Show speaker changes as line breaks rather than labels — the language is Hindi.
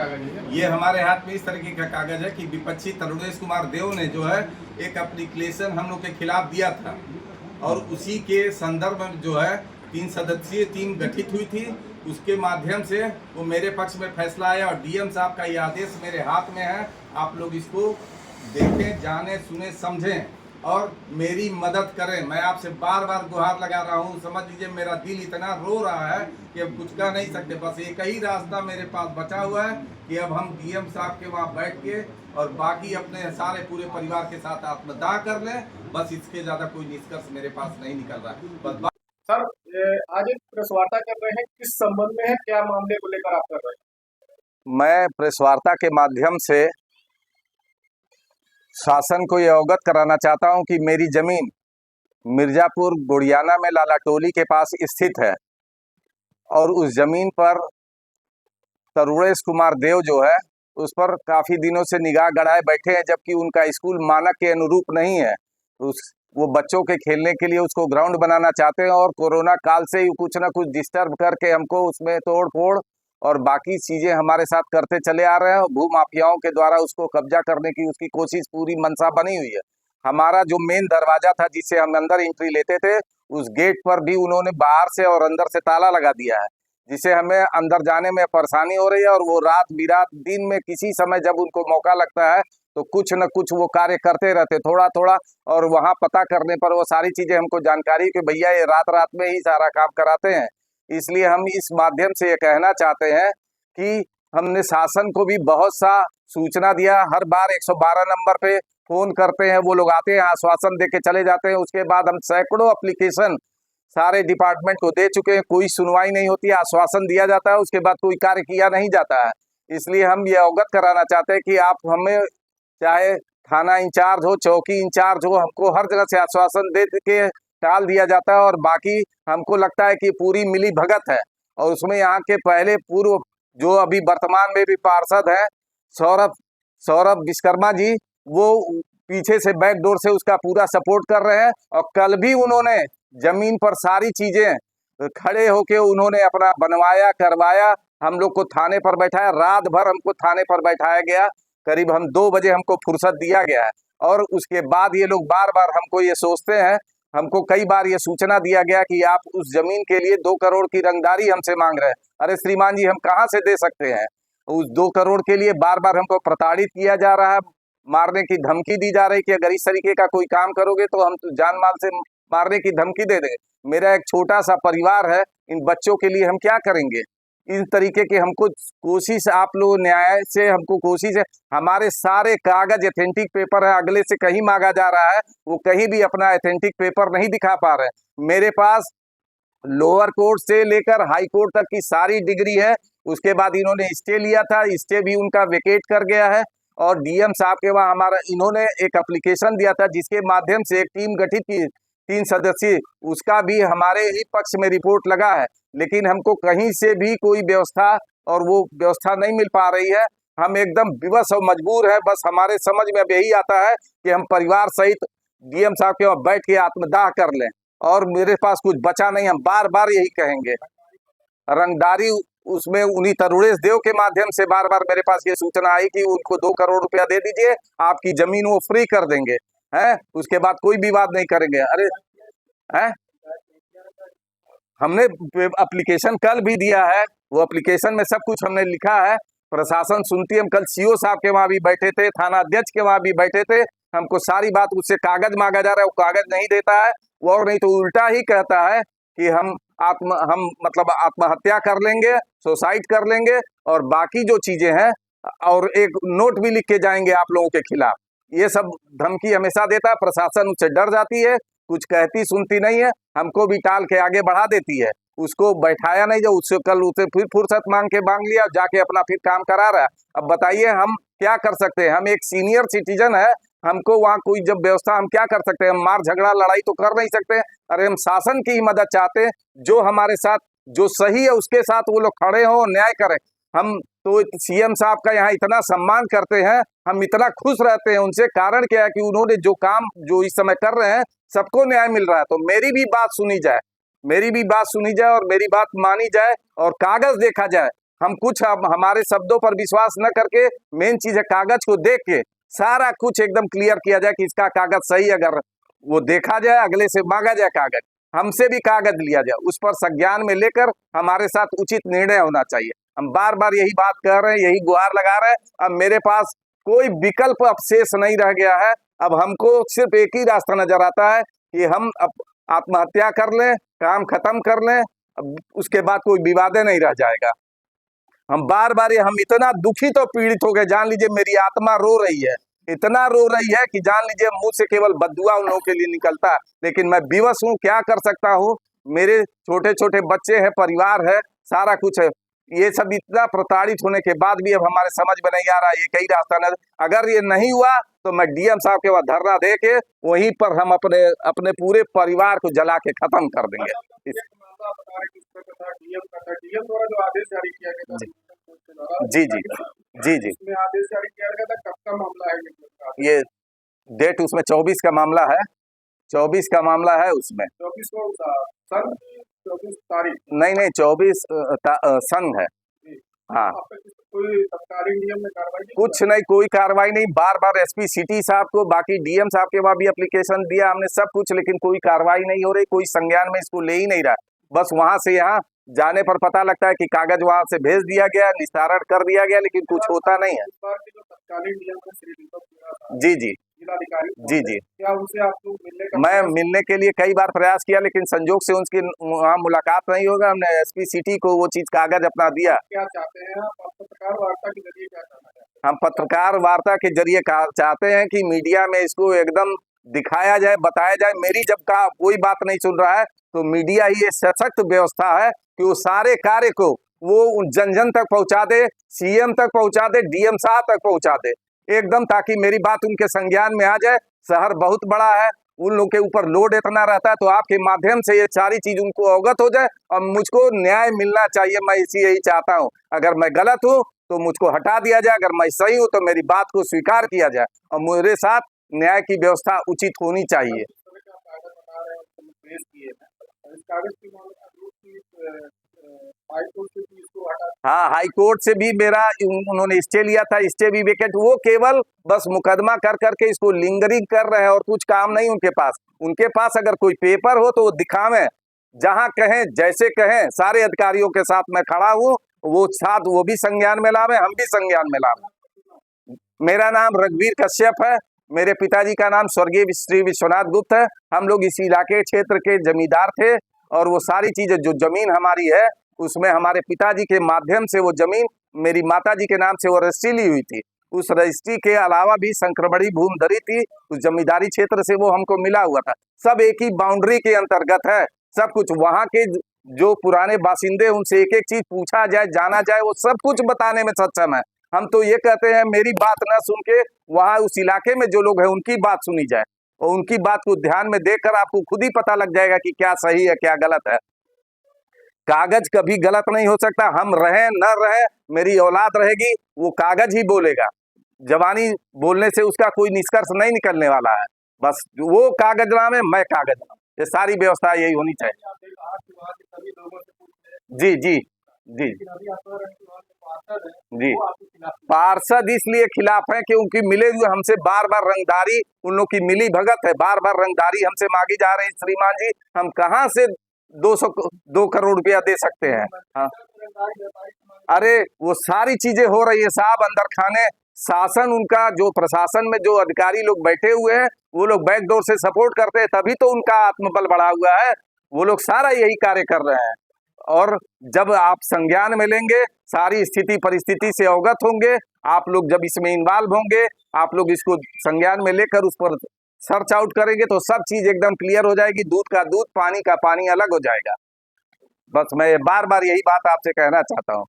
कागज है?
ये हमारे हाथ में इस तरीके का कागज है कि विपक्षी तरुणेश कुमार देव ने जो है एक एप्लीकेशन हम लोग के खिलाफ दिया था और उसी के संदर्भ में जो है 3 सदस्यीय टीम गठित हुई थी। उसके माध्यम से वो मेरे पक्ष में फैसला आया और डीएम साहब का ये आदेश मेरे हाथ में है। आप लोग इसको देखें, जाने, सुने, समझें और मेरी मदद करें। मैं आपसे बार बार गुहार लगा रहा हूँ। समझ लीजिए मेरा दिल इतना रो रहा है कि अब कुछ कह नहीं सकते। बस एक ही रास्ता मेरे पास बचा हुआ है कि अब हम डीएम साहब के वहाँ बैठ के और बाकी अपने सारे पूरे परिवार के साथ आत्मदाह कर लें। बस इसके ज़्यादा कोई निष्कर्ष मेरे पास नहीं निकल रहा है। बस
सर, आज एक प्रेस वार्ता कर रहे हैं, किस संबंध में है, क्या मामले को लेकर आप कर रहे हैं?
मैं प्रेस वार्ता के माध्यम से शासन को ये अवगत कराना चाहता हूं कि मेरी जमीन मिर्जापुर गुड़ियाना में लाला टोली के पास स्थित है और उस जमीन पर तरुणेश कुमार देव जो है उस पर काफ़ी दिनों से निगाह गड़ाए बैठे हैं, जबकि उनका स्कूल मानक के अनुरूप नहीं है। वो बच्चों के खेलने के लिए उसको ग्राउंड बनाना चाहते हैं और कोरोना काल से ही कुछ ना कुछ डिस्टर्ब करके हमको उसमें तोड़ फोड़ और बाकी चीज़ें हमारे साथ करते चले आ रहे हैं। भू माफियाओं के द्वारा उसको कब्जा करने की उसकी कोशिश पूरी मंशा बनी हुई है। हमारा जो मेन दरवाजा था जिससे हम अंदर एंट्री लेते थे, उस गेट पर भी उन्होंने बाहर से और अंदर से ताला लगा दिया है, जिससे हमें अंदर जाने में परेशानी हो रही है। और वो रात बिरात दिन में किसी समय जब उनको मौका लगता है तो कुछ न कुछ वो कार्य करते रहते थोड़ा थोड़ा। और वहाँ पता करने पर वो सारी चीज़ें हमको जानकारी कि भैया ये रात रात में ही सारा काम कराते हैं। इसलिए हम इस माध्यम से ये कहना चाहते हैं कि हमने शासन को भी बहुत सा सूचना दिया। हर बार 112 नंबर पे फ़ोन करते हैं, वो लोग आते हैं, आश्वासन दे के चले जाते हैं। उसके बाद हम सैकड़ों एप्लीकेशन सारे डिपार्टमेंट को दे चुके हैं, कोई सुनवाई नहीं होती। आश्वासन दिया जाता है, उसके बाद कोई कार्य किया नहीं जाता है। इसलिए हम ये अवगत कराना चाहते हैं कि आप हमें, चाहे थाना इंचार्ज हो, चौकी इंचार्ज हो, हमको हर जगह से आश्वासन दे के टाल दिया जाता है और बाकी हमको लगता है कि पूरी मिली भगत है। और उसमें यहाँ के पहले पूर्व जो अभी वर्तमान में भी पार्षद हैं सौरभ विश्वकर्मा जी, वो पीछे से बैकडोर से उसका पूरा सपोर्ट कर रहे हैं। और कल भी उन्होंने जमीन पर सारी चीजें खड़े होके उन्होंने अपना बनवाया, करवाया, हम लोग को थाने पर बैठाया। रात भर हमको थाने पर बैठाया गया, करीब हम 2 बजे हमको फुर्सत दिया गया है। और उसके बाद ये लोग बार बार हमको ये सोचते हैं, हमको कई बार ये सूचना दिया गया कि आप उस जमीन के लिए 2 करोड़ की रंगदारी हमसे मांग रहे हैं। अरे श्रीमान जी, हम कहाँ से दे सकते हैं? उस 2 करोड़ के लिए बार बार हमको प्रताड़ित किया जा रहा है, मारने की धमकी दी जा रही है कि अगर इस तरीके का कोई काम करोगे तो हम तो जान माल से मारने की धमकी दे देंगे। मेरा एक छोटा सा परिवार है, इन बच्चों के लिए हम क्या करेंगे? इस तरीके के हमको कोशिश, आप लोग न्याय से हमको कोशिश है। हमारे सारे कागज एथेंटिक पेपर है, अगले से कहीं मांगा जा रहा है, वो कहीं भी अपना एथेंटिक पेपर नहीं दिखा पा रहे हैं। मेरे पास लोअर कोर्ट से लेकर हाई कोर्ट तक की सारी डिग्री है। उसके बाद इन्होंने स्टे लिया था, स्टे भी उनका वेकेट कर गया है। और डीएम साहब के वहाँ हमारा इन्होंने एक एप्लीकेशन दिया था जिसके माध्यम से एक टीम गठित की 3 सदस्यीय, उसका भी हमारे ही पक्ष में रिपोर्ट लगा है। लेकिन हमको कहीं से भी कोई व्यवस्था और वो व्यवस्था नहीं मिल पा रही है। हम एकदम विवश और मजबूर है। बस हमारे समझ में अब यही आता है कि हम परिवार सहित डीएम साहब के वहाँ बैठ के आत्मदाह कर लें। और मेरे पास कुछ बचा नहीं, हम बार बार यही कहेंगे। रंगदारी उसमें उन्हीं तरुणेश देव के माध्यम से बार बार मेरे पास ये सूचना आई कि उनको 2 करोड़ रुपया दे दीजिए, आपकी जमीन वो फ्री कर देंगे, हैं? उसके बाद कोई विवाद नहीं करेंगे। अरे हैं, हमने एप्लीकेशन कल भी दिया है, वो एप्लीकेशन में सब कुछ हमने लिखा है। प्रशासन सुनती है। हम कल सीओ साहब के वहाँ भी बैठे थे, थाना अध्यक्ष के वहाँ भी बैठे थे। हमको सारी बात उससे कागज मांगा जा रहा है, वो कागज नहीं देता है। वो और नहीं तो उल्टा ही कहता है कि हम मतलब आत्महत्या कर लेंगे, सुसाइड कर लेंगे और बाकी जो चीजें हैं, और एक नोट भी लिख के जाएंगे आप लोगों के खिलाफ। ये सब धमकी हमेशा देता है। प्रशासन उससे डर जाती है, कुछ कहती सुनती नहीं है, हमको भी टाल के आगे बढ़ा देती है। उसको बैठाया नहीं, जो उससे कल उसे फिर फुर्सत मांग लिया, जाके अपना फिर काम करा रहा है। अब बताइए हम क्या कर सकते हैं? हम एक सीनियर सिटीजन है, हमको वहाँ कोई जब व्यवस्था, हम क्या कर सकते हैं? हम मार झगड़ा लड़ाई तो कर नहीं सकते। अरे हम शासन की ही मदद चाहते हैं, जो हमारे साथ जो सही है उसके साथ वो लोग खड़े हों, न्याय करें। हम तो सीएम साहब का यहाँ इतना सम्मान करते हैं, हम इतना खुश रहते हैं उनसे। कारण क्या है कि उन्होंने जो काम जो इस समय कर रहे हैं, सबको न्याय मिल रहा है। तो मेरी भी बात सुनी जाए, मेरी भी बात सुनी जाए और मेरी बात मानी जाए और कागज देखा जाए। हम कुछ अब हमारे शब्दों पर विश्वास न करके मेन चीज है कागज को देख के सारा कुछ एकदम क्लियर किया जाए कि इसका कागज सही, अगर वो देखा जाए अगले से मांगा जाए कागज, हमसे भी कागज लिया जाए, उस पर संज्ञान में लेकर हमारे साथ उचित निर्णय होना चाहिए। हम बार बार यही बात कह रहे हैं, यही गुहार लगा रहे हैं। अब मेरे पास कोई विकल्प अब शेष नहीं रह गया है। अब हमको सिर्फ एक ही रास्ता नजर आता है कि हम अब आत्महत्या कर लें, काम खत्म कर लें, अब उसके बाद कोई विवादे नहीं रह जाएगा। हम बार बार हम इतना दुखित और पीड़ित हो गए, जान लीजिए मेरी आत्मा रो रही है, इतना रो रही है कि जान लीजिए मुंह से केवल बद्दुआ उन लोगों के लिए निकलता है, लेकिन मैं विवश हूँ, क्या कर सकता हूँ। मेरे छोटे छोटे बच्चे हैं, परिवार है, सारा कुछ है। ये सब इतना प्रताड़ित होने के बाद भी अब हमारे समझ में नहीं आ रहा है ये कई रास्ता न, अगर ये नहीं हुआ तो मैं डीएम साहब के वहां धरना दे के वहीं पर हम अपने पूरे परिवार को जला के खत्म कर देंगे।
डीएम द्वारा जो आदेश जारी किया गया था,
जी जी जी जी,
इसमें आदेश जारी किया गया था, कब का मामला है
ये डेट उसमें 24 का मामला है, 24 का मामला है उसमें।
24 को सन 24 तारीख
नहीं नहीं 24 सन है। हाँ,
कोई तत्कालीन डीएम ने कार्रवाई की?
कुछ नहीं, कोई कार्रवाई नहीं। बार बार एसपी सिटी साहब को, बाकी डीएम साहब के वहां भी एप्लीकेशन दिया हमने, सब कुछ, लेकिन कोई कार्रवाई नहीं हो रही, कोई संज्ञान में इसको ले ही नहीं रहा। बस वहां से यहाँ जाने पर पता लगता है कि कागज वहां से भेज दिया गया, निस्तारण कर दिया गया, लेकिन कुछ होता नहीं है।
इस बार के जो तत्कालीन डीएम है श्री दीपक मीणा साहब,
जी जी
जिलाधिकारी,
जी जी,
क्या उनसे आपको मिलने का
मैं मिलने के लिए कई बार प्रयास किया, लेकिन संजोग से उनकी वहाँ मुलाकात नहीं होगा। हमने एसपी सिटी को वो चीज कागज अपना दिया।
क्या चाहते हैं आप पत्रकार वार्ता के जरिए, क्या करना चाहते हैं?
हम पत्रकार वार्ता के जरिए चाहते हैं कि मीडिया में इसको एकदम दिखाया जाए, बताया जाए। मेरी जब का कोई बात नहीं सुन रहा है तो मीडिया ही एक सशक्त व्यवस्था है कि वो सारे कार्य को वो जन जन तक पहुंचा दे, सीएम तक पहुंचा दे, डीएम साहब तक पहुंचा दे एकदम, ताकि मेरी बात उनके संज्ञान में आ जाए। शहर बहुत बड़ा है, उन लोगों के ऊपर लोड इतना रहता है, तो आपके माध्यम से ये सारी चीज उनको अवगत हो जाए और मुझको न्याय मिलना चाहिए। मैं यही चाहता हूँ, अगर मैं गलत हूँ तो मुझको हटा दिया जाए, अगर मैं सही हूँ तो मेरी बात को स्वीकार किया जाए और मेरे साथ न्याय की व्यवस्था उचित होनी चाहिए। हाँ, हाई कोर्ट से भी मेरा उन्होंने स्टे लिया था, स्टे भी वेकेट, वो केवल बस मुकदमा कर करके इसको लिंगरिंग कर रहे हैं और कुछ काम नहीं उनके पास। उनके पास अगर कोई पेपर हो तो वो दिखावें, जहां कहें जैसे कहें, सारे अधिकारियों के साथ मैं खड़ा हूँ, वो साथ वो भी संज्ञान में लावे, हम भी संज्ञान में लावे। मेरा नाम रघुवीर कश्यप है, मेरे पिताजी का नाम स्वर्गीय श्री विश्वनाथ गुप्त है। हम लोग इस इलाके क्षेत्र के जमींदार थे और वो सारी चीजें जो जमीन हमारी है उसमें हमारे पिताजी के माध्यम से वो जमीन मेरी माताजी के नाम से वो रजिस्ट्री ली हुई थी। उस रजिस्ट्री के अलावा भी संक्रमणी भूमि धरी थी, उस जमींदारी क्षेत्र से वो हमको मिला हुआ था। सब एक ही बाउंड्री के अंतर्गत है, सब कुछ। वहाँ के जो पुराने बासिंदे, उनसे एक एक चीज पूछा जाए, जाना जाए, वो सब कुछ बताने में सक्षम है। हम तो ये कहते हैं मेरी बात न सुन के वहाँ उस इलाके में जो लोग हैं उनकी बात सुनी जाए, और उनकी बात को ध्यान में देखकर आपको खुद ही पता लग जाएगा कि क्या सही है क्या गलत है। कागज कभी गलत नहीं हो सकता, हम रहे न रहे, मेरी औलाद रहेगी, वो कागज ही बोलेगा। जवानी बोलने से उसका कोई निष्कर्ष नहीं निकलने वाला है। बस वो कागजनामे, मैं कागजनामा, ये सारी व्यवस्था यही होनी चाहिए। जी जी जी जी, पार्षद इसलिए खिलाफ है क्योंकि मिले हुए हमसे बार बार रंगदारी, उन लोग की मिली भगत है, बार बार रंगदारी हमसे मांगी जा रही। श्रीमान जी, हम कहाँ से 2 करोड़ रुपया दे सकते हैं? हाँ, अरे वो सारी चीजें हो रही है साहब अंदर खाने। शासन उनका, जो प्रशासन में जो अधिकारी लोग बैठे हुए हैं, वो लोग बैकडोर से सपोर्ट करते हैं, तभी तो उनका आत्मबल बढ़ा हुआ है। वो लोग सारा यही कार्य कर रहे हैं। और जब आप संज्ञान में लेंगे, सारी स्थिति परिस्थिति से अवगत होंगे, आप लोग जब इसमें इन्वॉल्व होंगे, आप लोग इसको संज्ञान में लेकर उस पर सर्च आउट करेंगे तो सब चीज एकदम क्लियर हो जाएगी। दूध का दूध, पानी का पानी अलग हो जाएगा। बस मैं बार बार यही बात आपसे कहना चाहता हूँ।